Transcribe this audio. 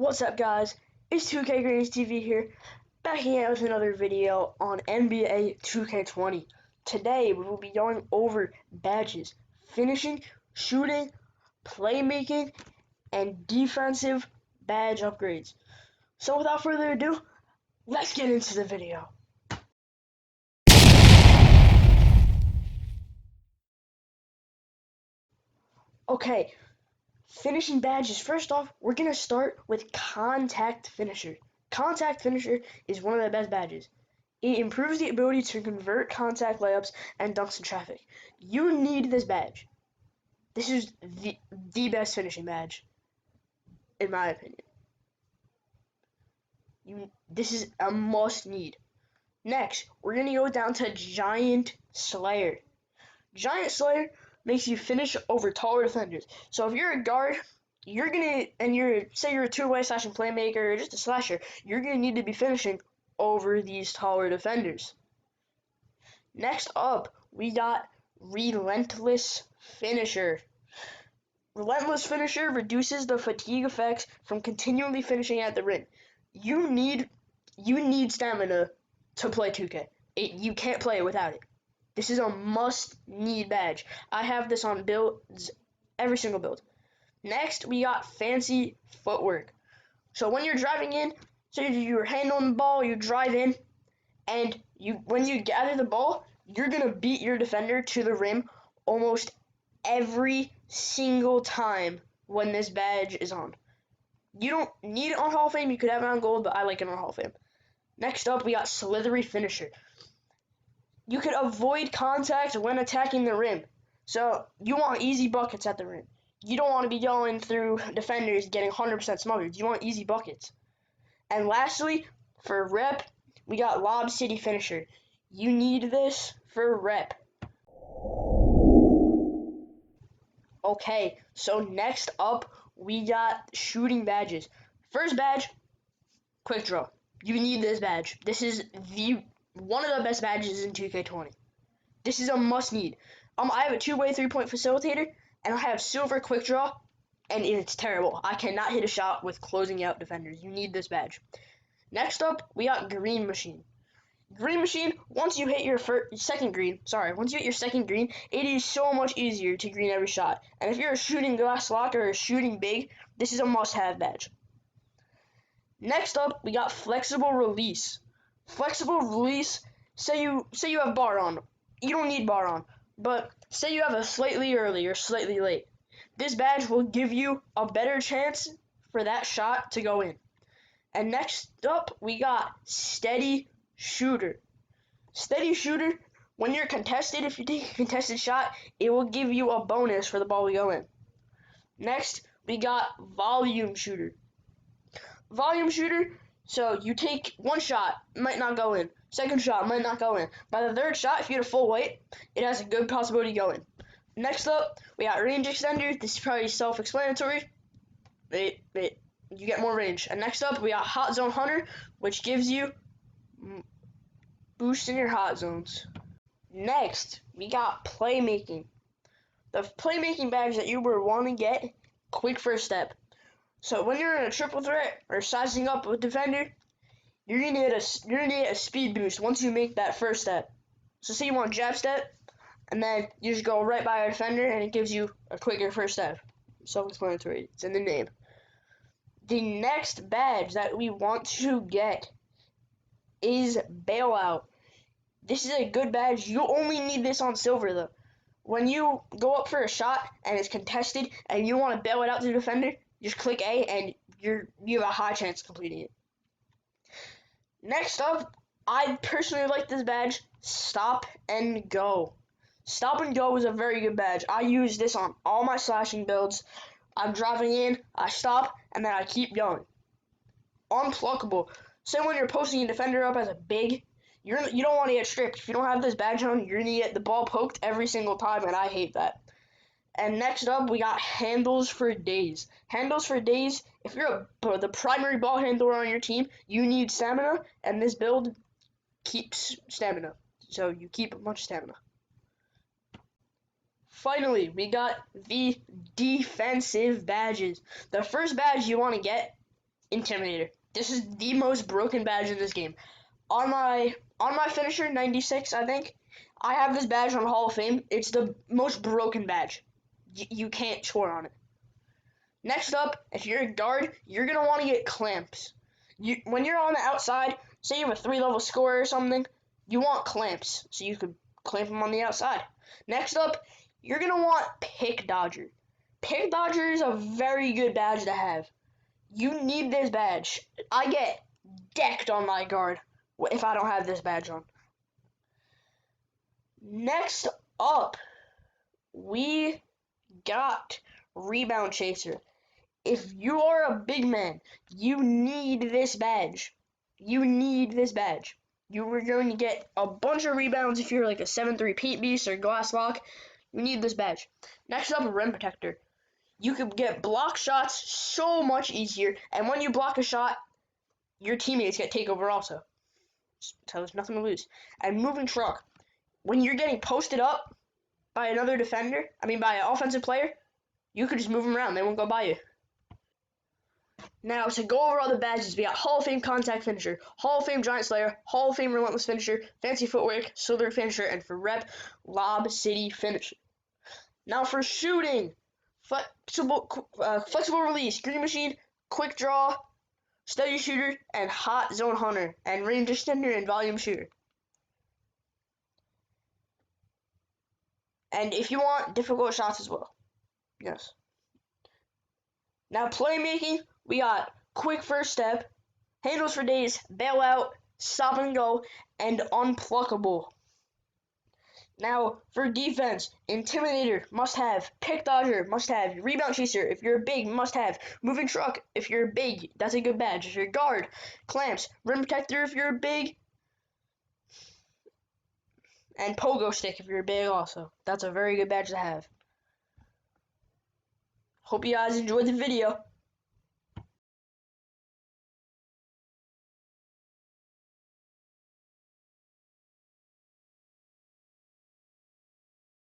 What's up, guys? It's 2K Greens TV here, back again with another video on NBA 2K20. Today we will be going over badges, finishing, shooting, playmaking, and defensive badge upgrades. So without further ado, let's get into the video. Okay, finishing badges. First off, we're going to start with Contact Finisher. Contact Finisher is one of the best badges. It improves the ability to convert contact layups and dunks in traffic. You need this badge. This is the best finishing badge, in my opinion. This is a must need. Next, we're going to go down to Giant Slayer. Giant Slayer makes you finish over taller defenders. So if you're a guard, say you're a two-way slashing playmaker or just a slasher, you're gonna need to be finishing over these taller defenders. Next up, we got Relentless Finisher. Relentless Finisher reduces the fatigue effects from continually finishing at the rim. You need stamina to play 2K. You can't play it without it. This is a must-need badge. I have this on builds, every single build. Next, we got Fancy Footwork. So when you're driving in, so you're handling the ball, you drive in, and when you gather the ball, you're going to beat your defender to the rim almost every single time when this badge is on. You don't need it on Hall of Fame. You could have it on Gold, but I like it on Hall of Fame. Next up, we got Slithery Finisher. You could avoid contact when attacking the rim. So you want easy buckets at the rim. You don't want to be going through defenders getting 100% smothered. You want easy buckets. And lastly, for rep, we got Lob City Finisher. You need this for rep. Okay, so next up, we got shooting badges. First badge, Quick Draw. You need this badge. This is one of the best badges in 2K20. This is a must-need. I have a two-way three-point facilitator, and I have Silver Quick Draw, and it's terrible. I cannot hit a shot with closing out defenders. You need this badge. Next up, we got Green Machine. Green Machine, once you hit your second green, it is so much easier to green every shot. And if you're a shooting glass locker or shooting big, this is a must-have badge. Next up, we got Flexible Release. Flexible Release, say you have bar on. You don't need bar on, but say you have a slightly early or slightly late. This badge will give you a better chance for that shot to go in. And next up, we got Steady Shooter. Steady Shooter, when you're contested, if you take a contested shot, it will give you a bonus for the ball to go in. Next, we got Volume Shooter. Volume Shooter, so you take one shot, might not go in. Second shot, might not go in. By the third shot, if you get a full weight, it has a good possibility to go in. Next up, we got Range Extender. This is probably self-explanatory. You get more range. And next up, we got Hot Zone Hunter, which gives you boost in your hot zones. Next, we got Playmaking. The Playmaking badge that you were wanting to get, Quick First Step. So when you're in a triple threat or sizing up a defender, you're gonna get a speed boost once you make that first step. So say you want jab step, and then you just go right by a defender, and it gives you a quicker first step. Self-explanatory. It's in the name. The next badge that we want to get is Bailout. This is a good badge. You only need this on silver though. When you go up for a shot and it's contested and you want to bail it out to the defender, just click A and you have a high chance of completing it. Next up, I personally like this badge, Stop and Go. Stop and Go is a very good badge. I use this on all my slashing builds. I'm driving in, I stop, and then I keep going. Unpluckable. Say when you're posting a defender up as a big, you don't want to get stripped. If you don't have this badge on, you're going to get the ball poked every single time, and I hate that. And next up, we got Handles for Days. Handles for Days, if you're the primary ball handler on your team, you need stamina, and this build keeps stamina. So you keep a bunch of stamina. Finally, we got the defensive badges. The first badge you want to get Intimidator. This is the most broken badge in this game. On my finisher 96, I think, I have this badge on Hall of Fame. It's the most broken badge. You can't score on it. Next up, if you're a guard, you're gonna want to get clamps. When you're on the outside, say you have a 3-level score or something, you want clamps so you could clamp them on the outside. Next up, you're gonna want Pick Dodger. Pick Dodger is a very good badge to have. You need this badge. I get decked on my guard if I don't have this badge on. Next up, we got Rebound Chaser. If you are a big man, you need this badge. You need this badge. You are going to get a bunch of rebounds if you're like a 7-3 Pete Beast or Glass Lock. You need this badge. Next up, Rim Protector. You can get block shots so much easier, and when you block a shot, your teammates get takeover also. So there's nothing to lose. And Moving Truck. When you're getting posted up by another defender, by an offensive player, you could just move them around. They won't go by you. Now, to go over all the badges, we got Hall of Fame Contact Finisher, Hall of Fame Giant Slayer, Hall of Fame Relentless Finisher, Fancy Footwork, Silver Finisher, and for rep, Lob City Finisher. Now for shooting, flexible release, Green Machine, Quick Draw, Steady Shooter, and Hot Zone Hunter, and Range Extender and Volume Shooter. And if you want, difficult shots as well. Yes. Now playmaking, we got Quick First Step, Handles for Days, Bailout, Stop and Go, and Unpluckable. Now for defense, Intimidator, must have, Pick Dodger, must have, Rebound Chaser, if you're big, must have, Moving Truck, if you're big, that's a good badge. If you're guard, Clamps, Rim Protector if you're big, and Pogo Stick if you're big also. That's a very good badge to have. Hope you guys enjoyed the video.